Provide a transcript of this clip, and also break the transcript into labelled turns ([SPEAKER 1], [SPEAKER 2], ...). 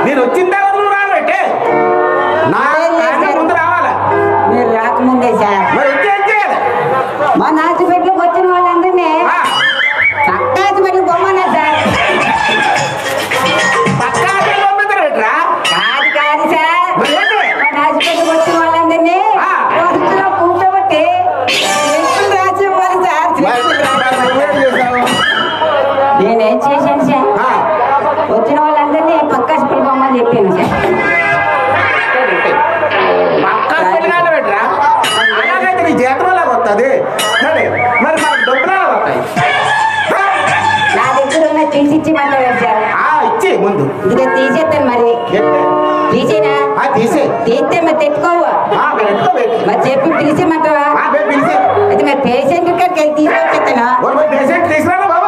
[SPEAKER 1] నేను వచ్చిన తర్వాత నువ్వు రానంటే నా ముందు రావాలా?
[SPEAKER 2] మీరు రాకముందే సార్.
[SPEAKER 1] మరి వచ్చి ఏం చేయాలి?
[SPEAKER 2] మా నాచిపెట్లకు వచ్చిన వాళ్ళందరినీ పక్క హాస్పిటల్కి పొమ్మన్నా సార్.
[SPEAKER 1] పక్కా పంపిస్తారా?
[SPEAKER 2] కాదు కాదు సార్, మా నాచిపెట్లకు వచ్చిన వాళ్ళందరినీ వరుసలో కూర్చోబెట్టి చెప్పులు రాసి ఇవ్వాలి సార్. నేనేం చేశాను సార్, వచ్చిన వాళ్ళందరినీ పక్క హాస్పిటల్ పొమ్మని చెప్పాను సార్.
[SPEAKER 1] పక్కా పెళ్ళి పెట్టరా? అలాగైతే నీ జీతం లాగా వస్తుంది. సరే మరి మనకు డబ్బులు ఎలా వస్తాయి?
[SPEAKER 2] నా దగ్గర ఉన్న తీసిచ్చిమంటారు సార్.
[SPEAKER 1] ఇచ్చి ముందు
[SPEAKER 2] ఇది తీసేస్తాను. మరి తీసేనా?
[SPEAKER 1] తీసే.
[SPEAKER 2] తీస్తే మరి తెచ్చుకోవా? మరి చెప్పి పిలిచేమంటావా?
[SPEAKER 1] పిలిచే.
[SPEAKER 2] అయితే మరి పేషెంట్ కాడికి వెళ్ళి తీసుకొచ్చేస్తాను.
[SPEAKER 1] పేషెంట్ తీసుకురా బాబా.